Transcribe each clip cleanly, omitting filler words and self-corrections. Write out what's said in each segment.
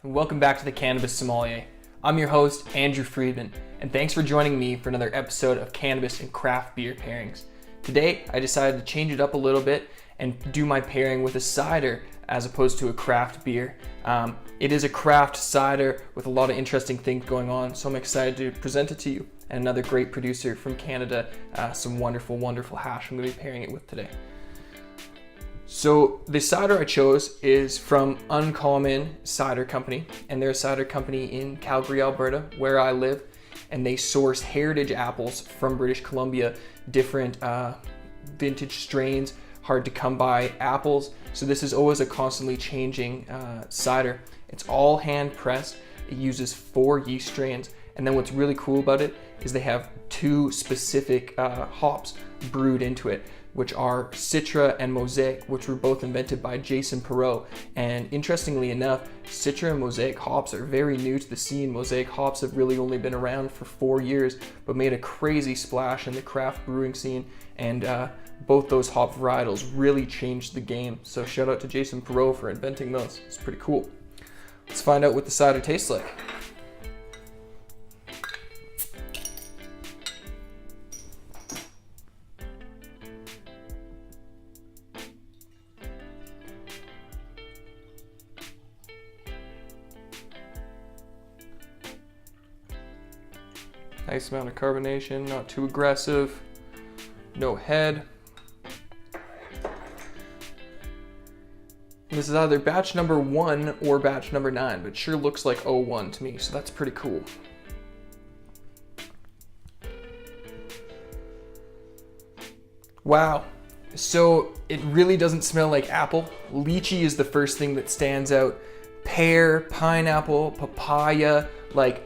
and welcome back to the Cannabis Sommelier. I'm your host, Andrew Freedman, and thanks for joining me for another episode of Cannabis and Craft Beer Pairings. Today, I decided to change it up a little bit and do my pairing with a cider as opposed to a craft beer. It is a craft cider with a lot of interesting things going on, so I'm excited to present it to you. And another great producer from Canada, some wonderful, wonderful hash I'm going to be pairing it with today. So the cider I chose is from Uncommon Cider Company, and they're a cider company in Calgary, Alberta, where I live, and they source heritage apples from British Columbia, different vintage strains, hard to come by apples. So this is always a constantly changing cider. It's all hand pressed. It uses 4 yeast strains, and then what's really cool about it is they have 2 specific hops brewed into it, which are Citra and Mosaic, which were both invented by Jason Perot. And interestingly enough, Citra and Mosaic hops are very new to the scene. Mosaic hops have really only been around for 4 years, but made a crazy splash in the craft brewing scene. And both those hop varietals really changed the game. So shout out to Jason Perot for inventing those. It's pretty cool. Let's find out what the cider tastes like. Nice amount of carbonation, not too aggressive, no head. This is either batch number 1 or batch number 9, but it sure looks like 01 to me, so that's pretty cool. Wow, so it really doesn't smell like apple. Lychee is the first thing that stands out. Pear, pineapple, papaya, like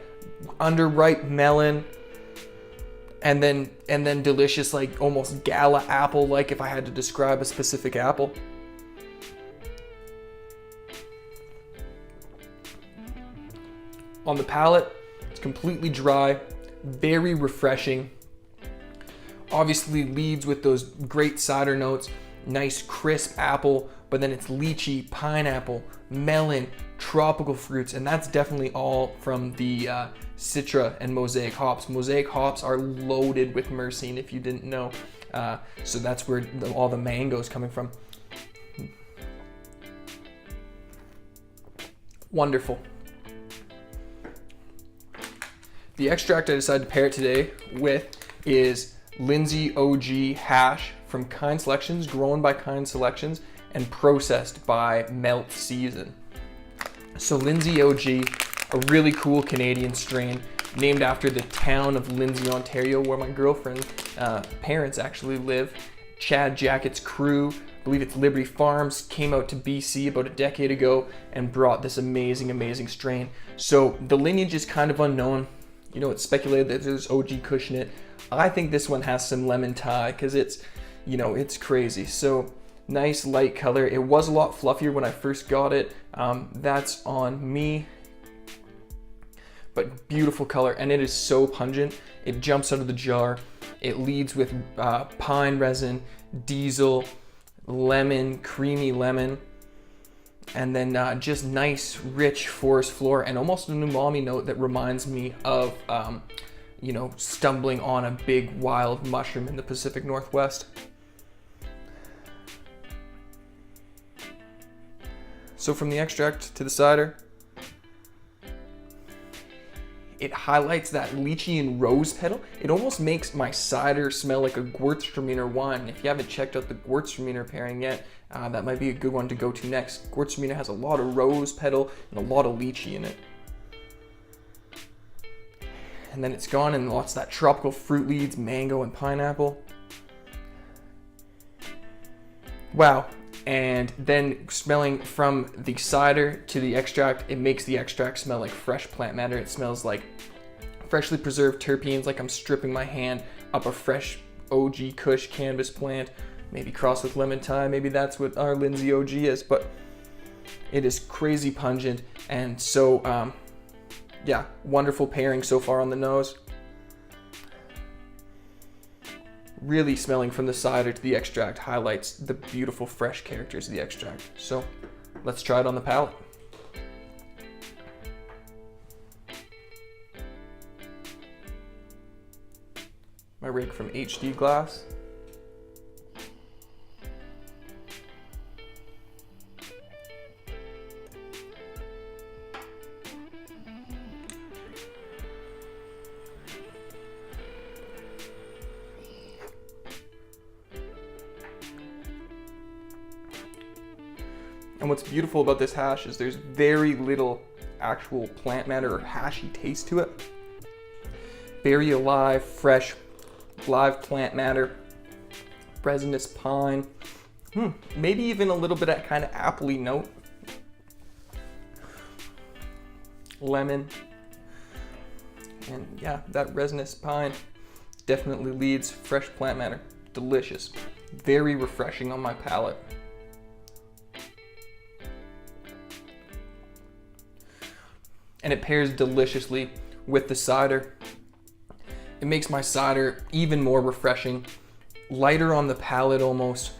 underripe melon, and then delicious, like almost gala apple, like if I had to describe a specific apple. On the palate, it's completely dry, very refreshing. Obviously leads with those great cider notes, nice crisp apple, but then it's lychee, pineapple, melon, tropical fruits, and that's definitely all from the Citra and Mosaic hops. Mosaic hops are loaded with myrcene, if you didn't know. So that's where all the mango is coming from. Wonderful. The extract I decided to pair it today with is Lindasy OG hash from Kind Selections, grown by Kind Selections, and processed by Meltrszn. So Lindasy OG, a really cool Canadian strain named after the town of Lindsay, Ontario, where my girlfriend's parents actually live. Chad Jackett's crew, I believe it's Liberty Farms, came out to BC about a decade ago and brought this amazing, amazing strain. So the lineage is kind of unknown. You know, it's speculated that there's OG Kush in it. I think this one has some lemon Thai because it's, you know, it's crazy. So nice light color. It was a lot fluffier when I first got it. That's on me. But beautiful color, and it is so pungent. It jumps out of the jar. It leads with pine resin, diesel, lemon, creamy lemon, and then just nice, rich forest floor, and almost an umami note that reminds me of, you know, stumbling on a big wild mushroom in the Pacific Northwest. So from the extract to the cider, it highlights that lychee and rose petal. It almost makes my cider smell like a Gewürztraminer wine. If you haven't checked out the Gewürztraminer pairing yet, that might be a good one to go to next. Gewürztraminer has a lot of rose petal and a lot of lychee in it. And then it's gone, and lots of that tropical fruit leads, mango and pineapple. Wow. And then smelling from the cider to the extract, it makes the extract smell like fresh plant matter. It smells like freshly preserved terpenes, like I'm stripping my hand up a fresh OG Kush cannabis plant, maybe crossed with lemon thyme. Maybe that's what our Lindasy OG is, but it is crazy pungent. And so, yeah, wonderful pairing so far on the nose. Really smelling from the cider to the extract highlights the beautiful fresh characters of the extract. So let's try it on the palate. my rig from HD Glass. And what's beautiful about this hash is there's very little actual plant matter or hashy taste to it. Very alive, fresh, live plant matter, resinous pine, maybe even a little bit of kind of appley note. Lemon, and yeah, that resinous pine definitely leads fresh plant matter. Delicious, very refreshing on my palate. And it pairs deliciously with the cider. It makes my cider even more refreshing, lighter on the palate almost,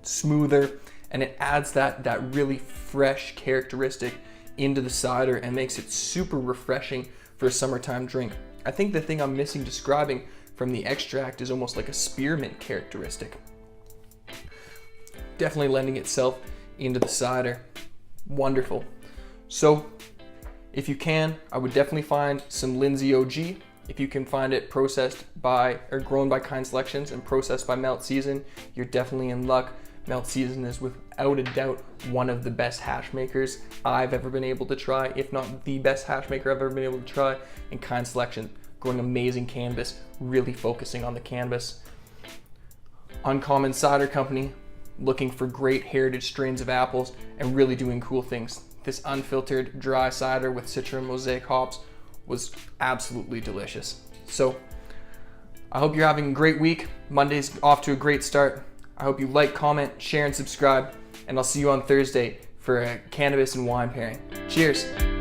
smoother, and it adds that really fresh characteristic into the cider and makes it super refreshing for a summertime drink. I think the thing I'm missing describing from the extract is almost like a spearmint characteristic. Definitely lending itself into the cider. Wonderful. So, if you can, I would definitely find some Lindasy OG. If you can find it processed by or grown by Kind Selections and processed by Meltrszn, you're definitely in luck. Meltrszn is without a doubt one of the best hash makers I've ever been able to try, if not the best hash maker I've ever been able to try. And Kind Selection, growing amazing cannabis, really focusing on the cannabis. Uncommon Cider Company, looking for great heritage strains of apples and really doing cool things. This unfiltered dry cider with Citra and Mosaic hops was absolutely delicious. So I hope you're having a great week. Monday's off to a great start. I hope you like, comment, share, and subscribe. And I'll see you on Thursday for a cannabis and wine pairing. Cheers.